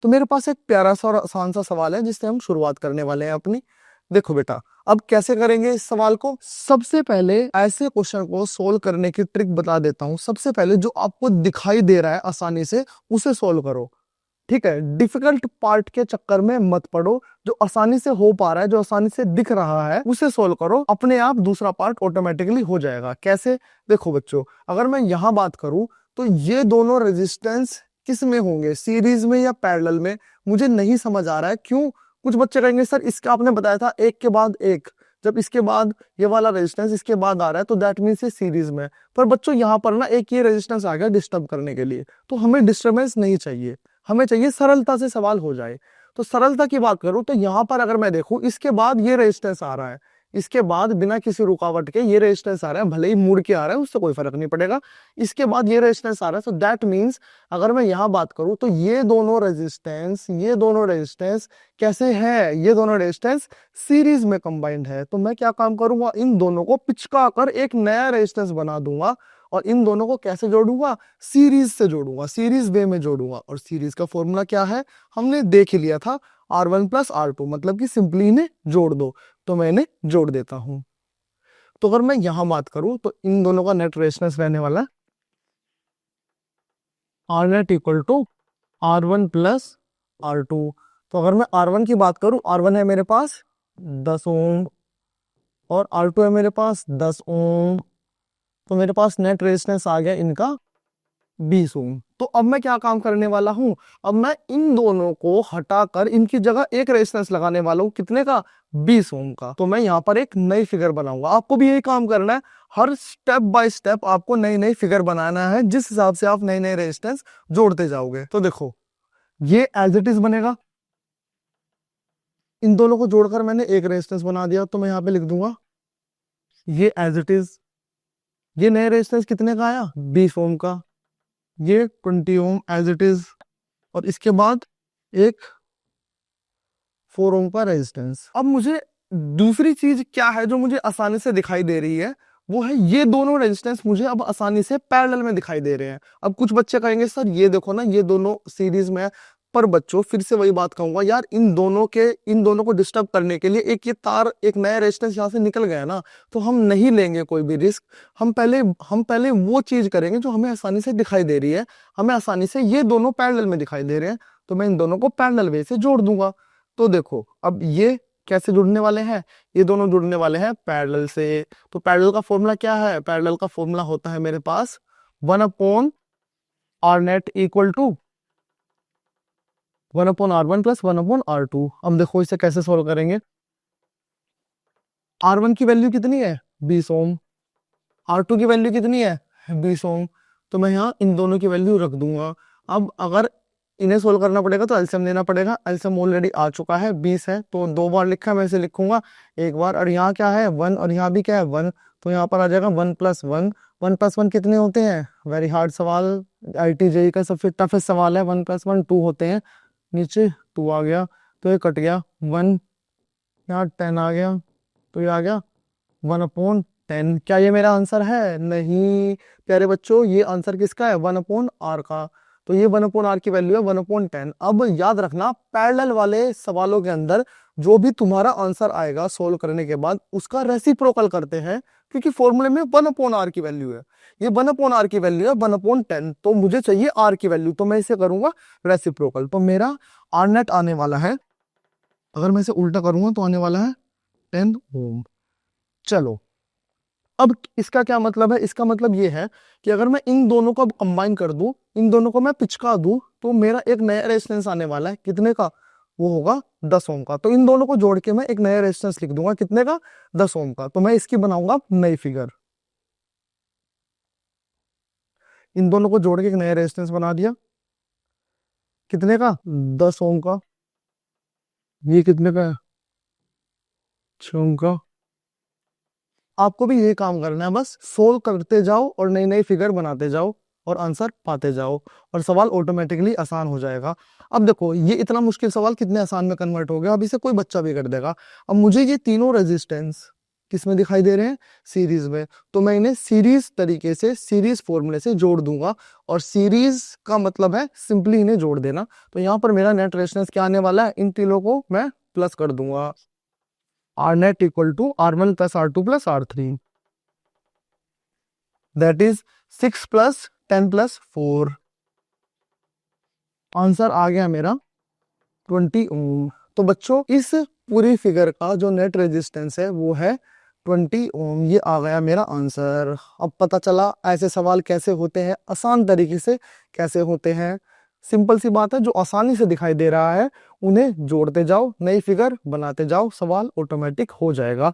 तो मेरे पास एक प्यारा सा और आसान सा सवाल है जिससे हम शुरुआत करने वाले हैं अपनी। देखो बेटा, अब कैसे करेंगे इस सवाल को। सबसे पहले ऐसे क्वेश्चन को सोल्व करने की ट्रिक बता देता हूं। सबसे पहले जो आपको दिखाई दे रहा है आसानी से उसे सोल्व करो, ठीक है। डिफिकल्ट पार्ट के चक्कर में मत पड़ो। जो आसानी से हो पा रहा है, जो आसानी से दिख रहा है उसे सोल्व करो, अपने आप दूसरा पार्ट ऑटोमेटिकली हो जाएगा। कैसे? देखो बच्चों, अगर मैं यहां बात करूं तो ये दोनों रेजिस्टेंस किस में होंगे, सीरीज में या पैरेलल में? मुझे नहीं समझ आ रहा है। क्यों? कुछ बच्चे कहेंगे सर इसका आपने बताया था एक के बाद एक, जब इसके बाद ये वाला रेजिस्टेंस इसके बाद आ रहा है तो दैट मीन्स ये सीरीज में। पर बच्चों यहाँ पर ना एक ये रेजिस्टेंस आ गया डिस्टर्ब करने के लिए, तो हमें डिस्टर्बेंस नहीं चाहिए, हमें चाहिए सरलता से सवाल हो जाए। तो सरलता की बात करूं तो यहां पर अगर मैं देखूं इसके बाद ये रेजिस्टेंस आ रहा है, इसके बाद बिना किसी रुकावट के ये रेजिस्टेंस आ रहा है, भले ही मुड़ के आ रहा है उससे कोई फर्क नहीं पड़ेगा। इसके बाद ये रेजिस्टेंस आ रहा है, तो दैट मींस अगर मैं यहां बात करूं तो ये दोनों रेजिस्टेंस कैसे है? ये दोनों रेजिस्टेंस सीरीज में कंबाइंड है। तो मैं क्या काम करूंगा, इन दोनों को पिचका कर एक नया रेजिस्टेंस बना दूंगा और इन दोनों को कैसे जोड़ूंगा? सीरीज से जोड़ूंगा, सीरीज वे में जोड़ूंगा। और सीरीज का फॉर्मूला क्या है? हमने देख ही लिया था, R1 प्लस R2, मतलब कि सिंपली इन्हें जोड़ दो। तो मैं इन्हें जोड़ देता हूं। तो अगर मैं यहां बात करूं तो इन दोनों का नेट रेजिस्टेंस रहने वाला है R net equal to R1 plus R2। तो अगर मैं R1 की बात करूं, R1 है मेरे पास 10 ओम और R2 है मेरे पास 10 ओम। तो मेरे पास नेट रेजिस्टेंस आ गया इनका 20 ओम। तो अब मैं क्या काम करने वाला हूं, अब मैं इन दोनों को हटाकर इनकी जगह एक रेजिस्टेंस लगाने वाला हूं। कितने का? 20 ओम का। तो मैं यहां पर एक नई फिगर बनाऊंगा। आपको भी यही काम करना है, हर स्टेप बाय स्टेप आपको नई नई फिगर बनाना है, जिस हिसाब से आप नए नए रेजिस्टेंस जोड़ते जाओगे। तो देखो, ये एज इट इज बनेगा। इन दोनों को जोड़कर मैंने एक रेजिस्टेंस बना दिया, तो मैं यहां पे लिख दूंगा ये एज इट इज। ये नए रेजिस्टेंस कितने का आया? 20 ओम का। ये 20 ओम एज इट इज। और इसके बाद एक 4 ओम का रेजिस्टेंस। अब मुझे दूसरी चीज क्या है जो मुझे आसानी से दिखाई दे रही है, वो है ये दोनों रेजिस्टेंस मुझे अब आसानी से पैरेलल में दिखाई दे रहे हैं। अब कुछ बच्चे कहेंगे सर ये देखो ना, ये दोनों सीरीज में है। पर बच्चों फिर से वही बात कहूंगा यार, इन दोनों को डिस्टर्ब करने के लिए एक ये तार, एक नया रेजिस्टेंस यहाँ से निकल गया ना, तो हम नहीं लेंगे कोई भी रिस्क। हम पहले वो चीज करेंगे जो हमें आसानी से दिखाई दे रही है। हमें आसानी से ये दोनों पैरेलल में दिखाई दे रहे हैं, तो मैं इन दोनों को पैरेलल वे से जोड़ दूंगा। तो देखो, अब ये कैसे जुड़ने वाले हैं? ये दोनों जुड़ने वाले हैं पैरेलल से। तो पैरेलल का फॉर्मूला क्या है? पैरेलल का फॉर्मूला होता है मेरे पास 1/R net equal to 1/R1 plus 1/R2। अब देखो इसे कैसे सोल्व करेंगे। R1 की वैल्यू कितनी है? 20 ओम। R2 की वैल्यू कितनी है? 20 ओम। तो मैं यहाँ इन दोनों की वैल्यू रख दूंगा। अब अगर इन्हें सोल्व करना पड़ेगा तो एलसीएम लेना पड़ेगा। एलसीएम ऑलरेडी आ चुका है, 20 है, तो 2 बार लिखा है, मैं इसे लिखूंगा एक बार। और यहाँ क्या है? 1, और यहाँ भी क्या है? 1। तो यहाँ पर आ जाएगा 1 + 1। 1 + 1 कितने होते हैं? वेरी हार्ड सवाल, IIT JEE का सबसे टफेस्ट सवाल है। 1 + 1 2 होते हैं। नीचे 2 आ गया तो ये कट गया 1, यहाँ 10 आ गया तो ये आ गया 1/10। क्या ये मेरा आंसर है? नहीं प्यारे बच्चों, ये आंसर किसका है? 1/R का। तो ये 1/R की वैल्यू है 1/10। अब याद रखना, पैरेलल वाले सवालों के अंदर जो भी तुम्हारा आंसर आएगा सोल्व करने के बाद उसका रेसिप्रोकल करते हैं, क्योंकि फॉर्मूले में 1/R की वैल्यू है। ये 1/R की वैल्यू है 1/10, तो मुझे चाहिए R की वैल्यू, तो मैं इसे करूंगा रेसिप्रोकल। तो मेरा R नेट आने वाला है, अगर मैं इसे उल्टा करूंगा तो आने वाला है 10 ओम। चलो, अब इसका क्या मतलब है? इसका मतलब ये है कि अगर मैं इन दोनों को अब कंबाइन कर दूं, इन दोनों को मैं पिचका दूं, तो मेरा एक नया रेजिस्टेंस आने वाला है। कितने का? वो होगा 10 ओम का। तो इन दोनों को जोड़ के मैं एक नया रेजिस्टेंस लिख दूंगा। कितने का? 10 ओम का। तो मैं इसकी बनाऊंगा नई फिगर। इन दोनों को जोड़ के एक नया रेजिस्टेंस बना दिया। कितने का? 10 ओम का। ये कितने का है? 6 ओम का। आपको भी ये काम करना है, बस सोल्व करते जाओ और नई नई फिगर बनाते जाओ और आंसर पाते जाओ, और सवाल ऑटोमेटिकली आसान हो जाएगा। अब देखो, ये इतना मुश्किल सवाल कितने आसान में कन्वर्ट हो गया। अब इसे कोई बच्चा भी कर देगा। अब मुझे ये तीनों रेजिस्टेंस किस में दिखाई दे रहे हैं, सीरीज में। तो मैं इन्हें सीरीज तरीके से, सीरीज फॉर्मूले से जोड़ दूंगा, और सीरीज का मतलब है सिंपली इन्हें जोड़ देना। तो यहाँ पर मेरा नेट रेजिस्टेंस क्या आने वाला है, इन तीनों को मैं प्लस कर दूंगा, R net equal to R1 plus R2 plus R3, that is 6 plus 10 plus 4। Answer आ गया मेरा 20 ओम। तो बच्चों इस पूरी फिगर का जो नेट रेजिस्टेंस है वो है 20 ओम। ये आ गया मेरा आंसर। अब पता चला ऐसे सवाल कैसे होते हैं, आसान तरीके से कैसे होते हैं। सिंपल सी बात है, जो आसानी से दिखाई दे रहा है उन्हें जोड़ते जाओ, नई फिगर बनाते जाओ, सवाल ऑटोमेटिक हो जाएगा।